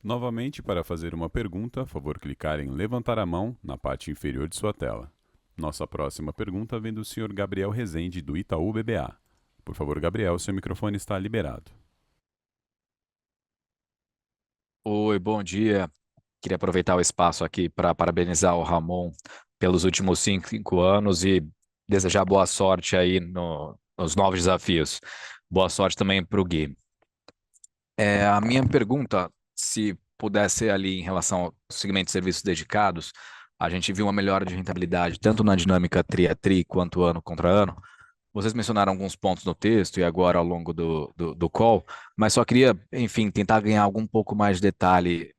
Novamente, para fazer uma pergunta, favor clicar em levantar a mão na parte inferior de sua tela. Nossa próxima pergunta vem do Sr. Gabriel Rezende, do Itaú BBA. Por favor, Gabriel, seu microfone está liberado. Oi, bom dia. Queria aproveitar o espaço aqui para parabenizar o Ramon pelos últimos 5 anos e desejar boa sorte aí nos novos desafios. Boa sorte também para o Gui. A minha pergunta, se pudesse ser ali em relação ao segmento de serviços dedicados, a gente viu uma melhora de rentabilidade tanto na dinâmica tri a tri quanto ano contra ano. Vocês mencionaram alguns pontos no texto e agora ao longo do call, mas só queria, enfim, tentar ganhar algum pouco mais de detalhe.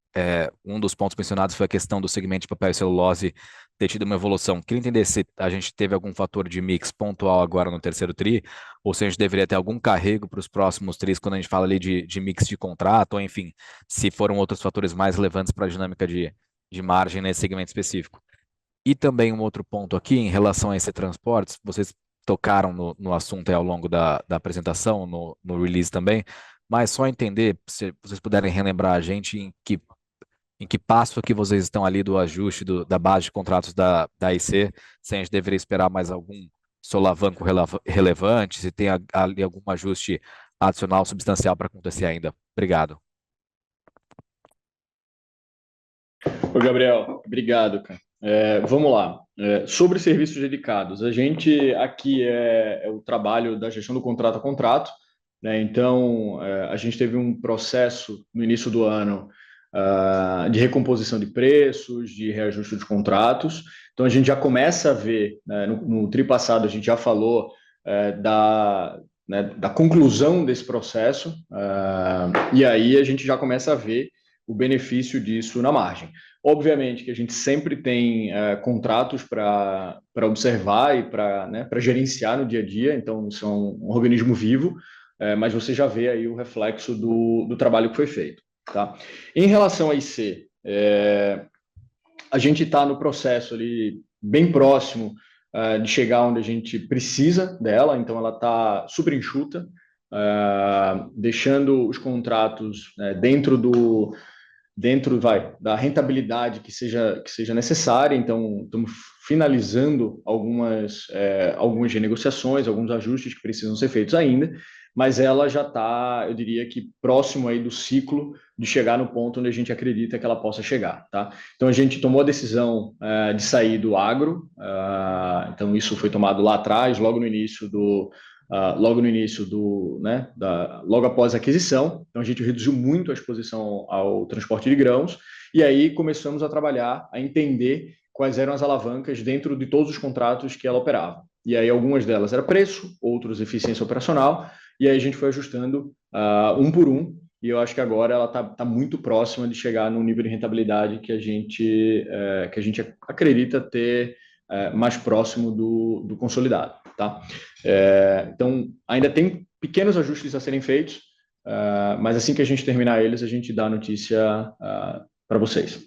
Um dos pontos mencionados foi a questão do segmento de papel e celulose ter tido uma evolução. Queria entender se a gente teve algum fator de mix pontual agora no terceiro tri, ou se a gente deveria ter algum carrego para os próximos tris quando a gente fala ali de mix de contrato, ou enfim, se foram outros fatores mais relevantes para a dinâmica de margem nesse segmento específico. E também um outro ponto aqui, em relação a esse transportes, vocês tocaram no assunto aí ao longo da apresentação, no release também, mas só entender, se vocês puderem relembrar a gente em que passo que vocês estão ali do ajuste da base de contratos da IC, se a gente deveria esperar mais algum solavanco relevante, se tem ali algum ajuste adicional substancial para acontecer ainda. Obrigado. Oi, Gabriel, obrigado, cara. Vamos lá. Sobre serviços dedicados, a gente aqui é o trabalho da gestão do contrato a contrato, né? Então, a gente teve um processo no início do ano de recomposição de preços, de reajuste de contratos. Então, a gente já começa a ver, né, no tri passado, a gente já falou da conclusão desse processo, e aí a gente já começa a ver o benefício disso na margem. Obviamente que a gente sempre tem contratos para observar e para gerenciar no dia a dia, então são um organismo vivo, mas você já vê aí o reflexo do trabalho que foi feito. Tá? Em relação à IC, a gente está no processo ali bem próximo de chegar onde a gente precisa dela, então ela está super enxuta, deixando os contratos dentro da rentabilidade que seja necessária. Então, estamos finalizando algumas renegociações, alguns ajustes que precisam ser feitos ainda, mas ela já está, eu diria que próximo aí do ciclo de chegar no ponto onde a gente acredita que ela possa chegar, tá? Então, a gente tomou a decisão de sair do agro, então isso foi tomado lá atrás, logo após a aquisição. Então, a gente reduziu muito a exposição ao transporte de grãos e aí começamos a trabalhar, a entender quais eram as alavancas dentro de todos os contratos que ela operava. E aí algumas delas era preço, outros eficiência operacional e aí a gente foi ajustando um por um, e eu acho que agora ela tá muito próxima de chegar num nível de rentabilidade que a gente acredita ter mais próximo do consolidado, tá? Então, ainda tem pequenos ajustes a serem feitos, mas assim que a gente terminar eles, a gente dá a notícia para vocês.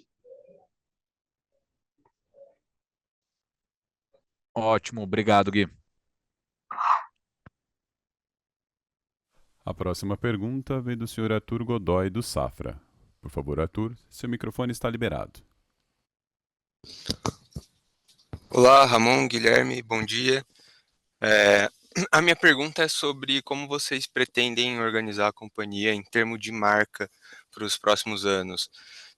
Ótimo, obrigado, Gui. A próxima pergunta vem do senhor Arthur Godoy, do Safra. Por favor, Arthur, seu microfone está liberado. Olá, Ramon, Guilherme, bom dia. A minha pergunta é sobre como vocês pretendem organizar a companhia em termos de marca para os próximos anos.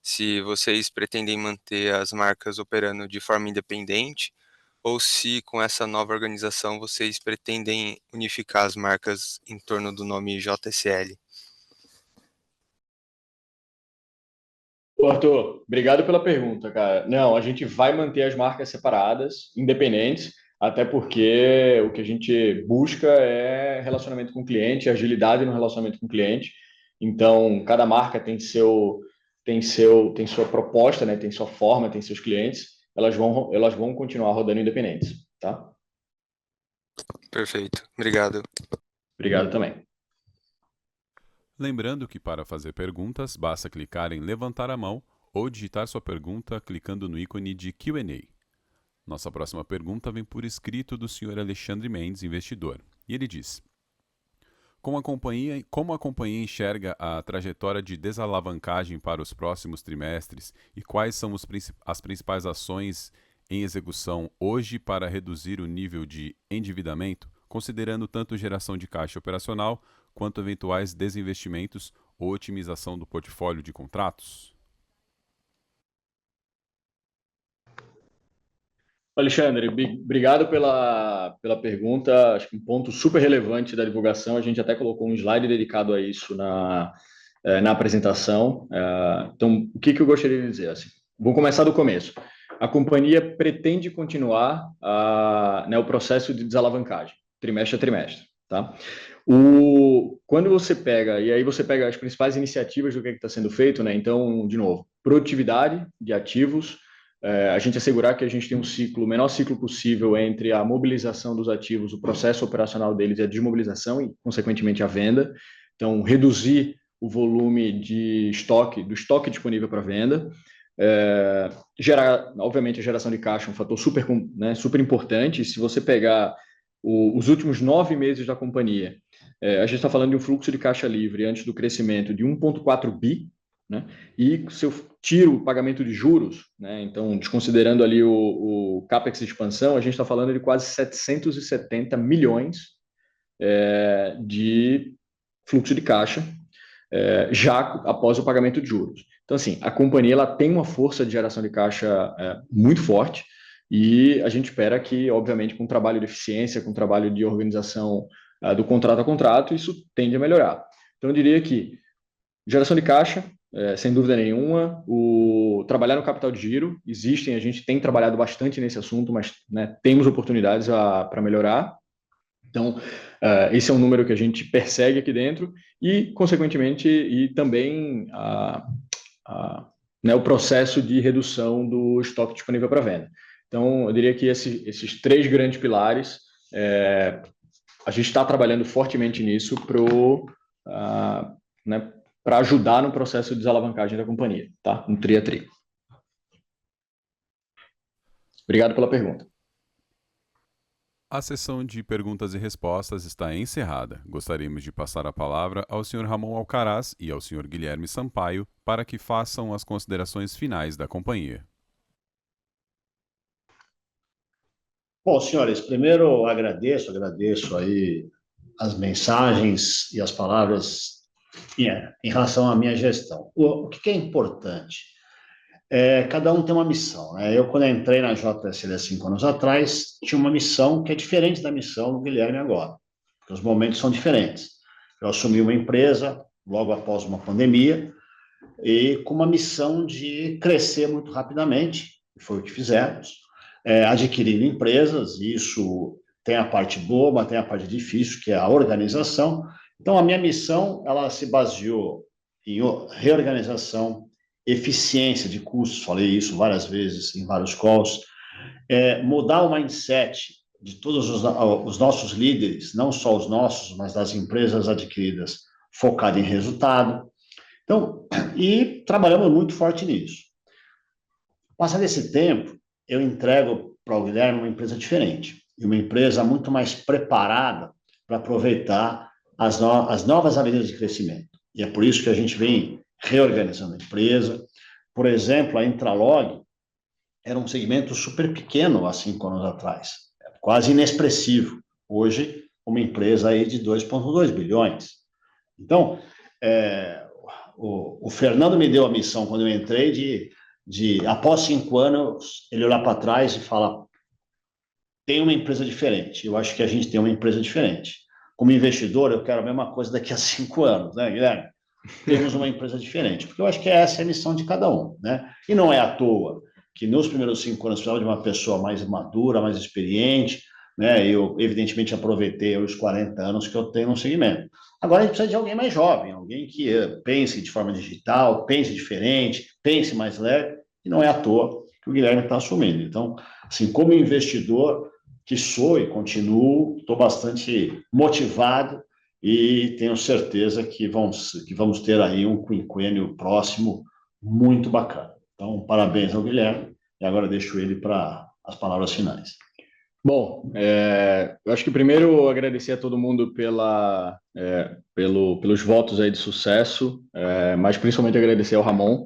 Se vocês pretendem manter as marcas operando de forma independente ou se com essa nova organização vocês pretendem unificar as marcas em torno do nome JSL. Arthur, obrigado pela pergunta, cara. Não, a gente vai manter as marcas separadas, independentes, até porque o que a gente busca é relacionamento com o cliente, agilidade no relacionamento com o cliente. Então, cada marca tem sua proposta, né? Tem sua forma, tem seus clientes. Elas vão continuar rodando independentes, tá? Perfeito, obrigado. Obrigado também. Lembrando que para fazer perguntas, basta clicar em levantar a mão ou digitar sua pergunta clicando no ícone de Q&A. Nossa próxima pergunta vem por escrito do Sr. Alexandre Mendes, investidor. E ele diz: como a companhia enxerga a trajetória de desalavancagem para os próximos trimestres e quais são as principais ações em execução hoje para reduzir o nível de endividamento, considerando tanto geração de caixa operacional quanto eventuais desinvestimentos ou otimização do portfólio de contratos? Alexandre, obrigado pela pergunta. Acho que um ponto super relevante da divulgação. A gente até colocou um slide dedicado a isso na apresentação. Então, o que eu gostaria de dizer? Assim, vou começar do começo. A companhia pretende continuar o processo de desalavancagem, trimestre a trimestre. Tá? Quando você pega, e aí você pega as principais iniciativas do que está sendo feito, né? Então, de novo, produtividade de ativos, a gente assegurar que a gente tem o menor ciclo possível entre a mobilização dos ativos, o processo operacional deles e a desmobilização e, consequentemente, a venda. Então, reduzir o volume do estoque disponível para venda. Obviamente, a geração de caixa é um fator super importante. Se você pegar os últimos 9 meses da companhia, a gente está falando de um fluxo de caixa livre antes do crescimento de 1,4 bi, né? E se eu tiro o pagamento de juros, né? Então, desconsiderando ali o CAPEX de expansão, a gente está falando de quase 770 milhões de fluxo de caixa já após o pagamento de juros. Então, assim, a companhia ela tem uma força de geração de caixa muito forte e a gente espera que, obviamente, com o trabalho de eficiência, com o trabalho de organização do contrato a contrato, isso tende a melhorar. Então, eu diria que geração de caixa, sem dúvida nenhuma, trabalhar no capital de giro, a gente tem trabalhado bastante nesse assunto, mas temos oportunidades para melhorar. Então, esse é um número que a gente persegue aqui dentro e, consequentemente, e também o processo de redução do estoque disponível para venda. Então, eu diria que esses 3 grandes pilares, a gente está trabalhando fortemente nisso para ajudar no processo de desalavancagem da companhia, tá? Um tri a tri. Obrigado pela pergunta. A sessão de perguntas e respostas está encerrada. Gostaríamos de passar a palavra ao Sr. Ramon Alcaraz e ao Sr. Guilherme Sampaio para que façam as considerações finais da companhia. Bom, senhores, primeiro agradeço aí as mensagens e as palavras em relação à minha gestão. O que é importante? Cada um tem uma missão, né? Eu, quando entrei na JSL há 5 anos atrás, tinha uma missão que é diferente da missão do Guilherme agora, porque os momentos são diferentes. Eu assumi uma empresa logo após uma pandemia e com uma missão de crescer muito rapidamente, e foi o que fizemos, adquirindo empresas, e isso tem a parte boa, mas tem a parte difícil, que é a organização. Então, a minha missão, ela se baseou em reorganização, eficiência de custos, falei isso várias vezes em vários calls, mudar o mindset de todos os nossos líderes, não só os nossos, mas das empresas adquiridas, focado em resultado. Então, e trabalhamos muito forte nisso. Passado esse tempo, eu entrego para o Guilherme uma empresa diferente, e uma empresa muito mais preparada para aproveitar as novas avenidas de crescimento. E é por isso que a gente vem reorganizando a empresa. Por exemplo, a Intralog era um segmento super pequeno há 5 anos atrás, quase inexpressivo. Hoje, uma empresa aí de 2,2 bilhões. Então, o Fernando me deu a missão, quando eu entrei, de após 5 anos, ele olhar para trás e falar, tem uma empresa diferente. Eu acho que a gente tem uma empresa diferente. Como investidor, eu quero a mesma coisa daqui a 5 anos, né, Guilherme? Temos uma empresa diferente, porque eu acho que essa é a missão de cada um, né? E não é à toa que nos primeiros 5 anos precisava de uma pessoa mais madura, mais experiente, né? Eu, evidentemente, aproveitei os 40 anos que eu tenho no segmento. Agora a gente precisa de alguém mais jovem, alguém que pense de forma digital, pense diferente, pense mais leve, e não é à toa que o Guilherme está assumindo. Então, assim, como investidor que sou e continuo, estou bastante motivado e tenho certeza que vamos ter aí um quinquênio próximo muito bacana. Então, parabéns ao Guilherme, e agora deixo ele para as palavras finais. Bom, eu acho que primeiro agradecer a todo mundo pelos votos aí de sucesso, mas principalmente agradecer ao Ramon.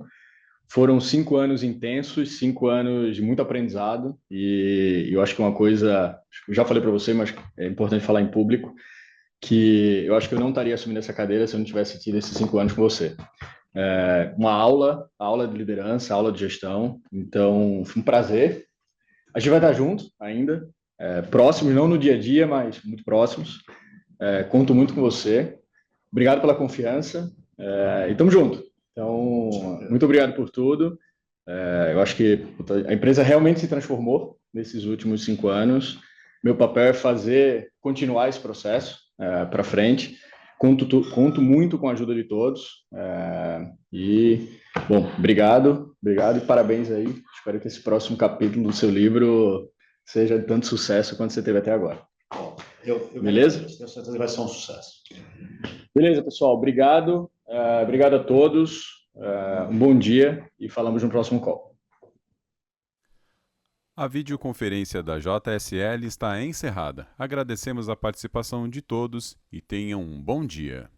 Foram 5 anos intensos, 5 anos de muito aprendizado, e eu acho que uma coisa, eu já falei para você, mas é importante falar em público, que eu acho que eu não estaria assumindo essa cadeira se eu não tivesse tido esses 5 anos com você. Uma aula de liderança, aula de gestão, então foi um prazer. A gente vai estar junto ainda, próximos, não no dia a dia, mas muito próximos. Conto muito com você. Obrigado pela confiança e estamos juntos. Então, muito obrigado por tudo. Eu acho que a empresa realmente se transformou nesses últimos 5 anos. Meu papel é continuar esse processo para frente. Conto muito com a ajuda de todos. Bom, obrigado e parabéns aí. Espero que esse próximo capítulo do seu livro seja de tanto sucesso quanto você teve até agora. Beleza? Tenho certeza que vai ser um sucesso. Beleza, pessoal. Obrigado. Obrigado a todos. Um bom dia e falamos no próximo call. A videoconferência da JSL está encerrada. Agradecemos a participação de todos e tenham um bom dia.